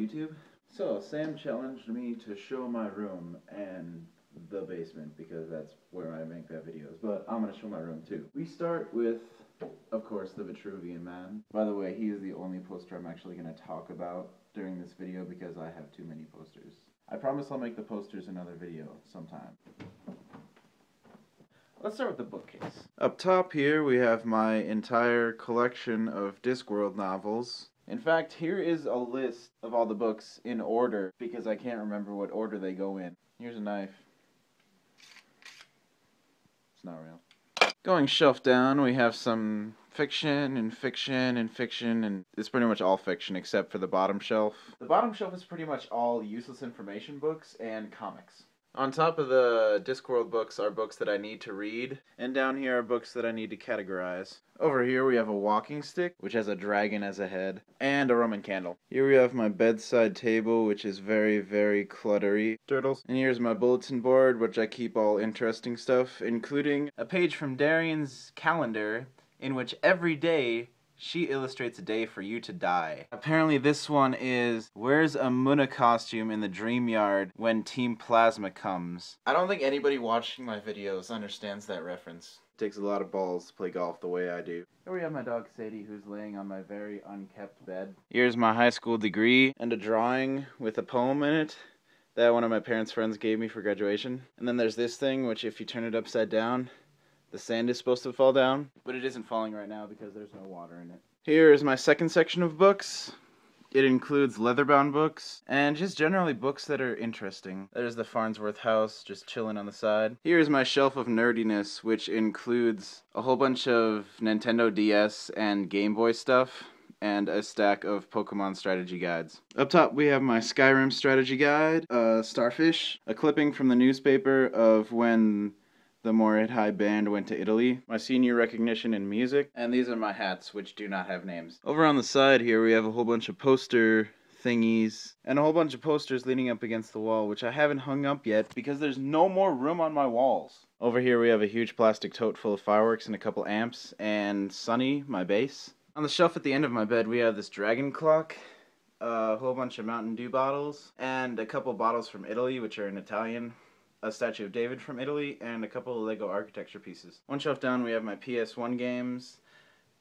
YouTube. So, Sam challenged me to show my room and the basement because that's where I make that videos, but I'm gonna show my room too. We start with, of course, the Vitruvian Man. By the way, he is the only poster I'm actually gonna talk about during this video because I have too many posters. I promise I'll make the posters another video sometime. Let's start with the bookcase. Up top here we have my entire collection of Discworld novels. In fact, here is a list of all the books in order because I can't remember what order they go in. Here's a knife. It's not real. Going shelf down, we have some fiction and fiction and fiction, and it's pretty much all fiction except for the bottom shelf. The bottom shelf is pretty much all useless information books and comics. On top of the Discworld books are books that I need to read, and down here are books that I need to categorize. Over here we have a walking stick, which has a dragon as a head, and a Roman candle. Here we have my bedside table, which is very, very cluttery. Turtles. And here's my bulletin board, which I keep all interesting stuff, including a page from Darian's calendar, in which every day she illustrates a day for you to die. Apparently this one is, wears a Muna costume in the dream yard when Team Plasma comes. I don't think anybody watching my videos understands that reference. It takes a lot of balls to play golf the way I do. Here we have my dog Sadie, who's laying on my very unkept bed. Here's my high school degree and a drawing with a poem in it that one of my parents' friends gave me for graduation. And then there's this thing, which if you turn it upside down, the sand is supposed to fall down, but it isn't falling right now because there's no water in it. Here is my second section of books. It includes leather-bound books, and just generally books that are interesting. There's the Farnsworth house, just chilling on the side. Here's my shelf of nerdiness, which includes a whole bunch of Nintendo DS and Game Boy stuff, and a stack of Pokemon strategy guides. Up top we have my Skyrim strategy guide, Starfish, a clipping from the newspaper of when the Morehead High Band went to Italy, my senior recognition in music, and these are my hats, which do not have names. Over on the side here we have a whole bunch of poster thingies, and a whole bunch of posters leaning up against the wall, which I haven't hung up yet because there's no more room on my walls. Over here we have a huge plastic tote full of fireworks and a couple amps, and Sunny, my bass. On the shelf at the end of my bed we have this dragon clock, a whole bunch of Mountain Dew bottles, and a couple bottles from Italy, which are in Italian, a statue of David from Italy, and a couple of Lego architecture pieces. One shelf down we have my PS1 games,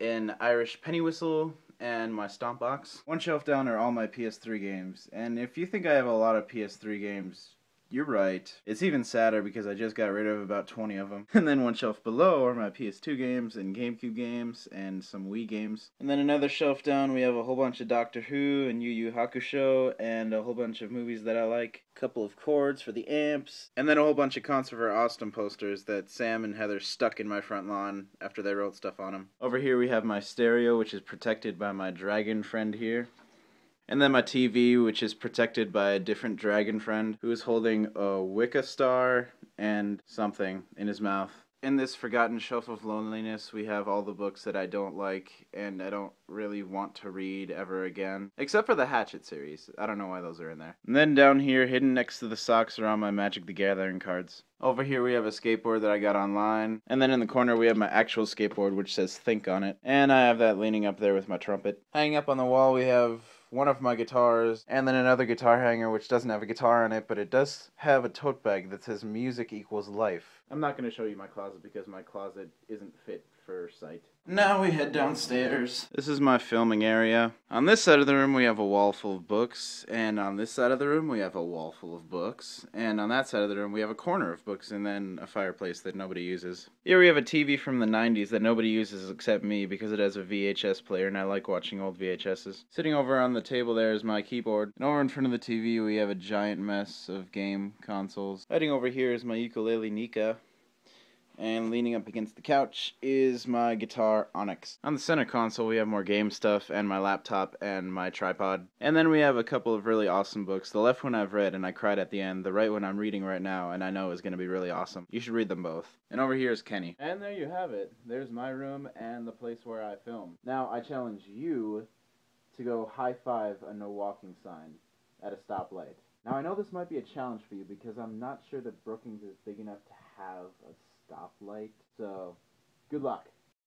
an Irish penny whistle, and my stomp box. One shelf down are all my PS3 games, and if you think I have a lot of PS3 games, you're right. It's even sadder because I just got rid of about 20 of them. And then one shelf below are my PS2 games and GameCube games and some Wii games. And then another shelf down we have a whole bunch of Doctor Who and Yu Yu Hakusho and a whole bunch of movies that I like. A couple of cords for the amps. And then a whole bunch of Conserver Austin posters that Sam and Heather stuck in my front lawn after they wrote stuff on them. Over here we have my stereo, which is protected by my dragon friend here. And then my TV, which is protected by a different dragon friend who is holding a Wicca star and something in his mouth. In this forgotten shelf of loneliness, we have all the books that I don't like and I don't really want to read ever again. Except for the Hatchet series. I don't know why those are in there. And then down here, hidden next to the socks, are all my Magic the Gathering cards. Over here we have a skateboard that I got online. And then in the corner we have my actual skateboard, which says Think on it. And I have that leaning up there with my trumpet. Hanging up on the wall we have one of my guitars, and then another guitar hanger which doesn't have a guitar on it, but it does have a tote bag that says music equals life. I'm not going to show you my closet because my closet isn't fit for sight. Now we head downstairs. This is my filming area. On this side of the room we have a wall full of books, and on this side of the room we have a wall full of books, and on that side of the room we have a corner of books and then a fireplace that nobody uses. Here we have a TV from the 90s that nobody uses except me because it has a VHS player and I like watching old VHSs. Sitting over on the table there is my keyboard, and over in front of the TV we have a giant mess of game consoles. Hiding over here is my ukulele Nika. And leaning up against the couch is my guitar Onyx. On the center console we have more game stuff and my laptop and my tripod. And then we have a couple of really awesome books. The left one I've read and I cried at the end. The right one I'm reading right now and I know is going to be really awesome. You should read them both. And over here is Kenny. And there you have it. There's my room and the place where I film. Now I challenge you to go high five a no walking sign at a stoplight. Now I know this might be a challenge for you because I'm not sure that Brookings is big enough to have a stoplight, so good luck.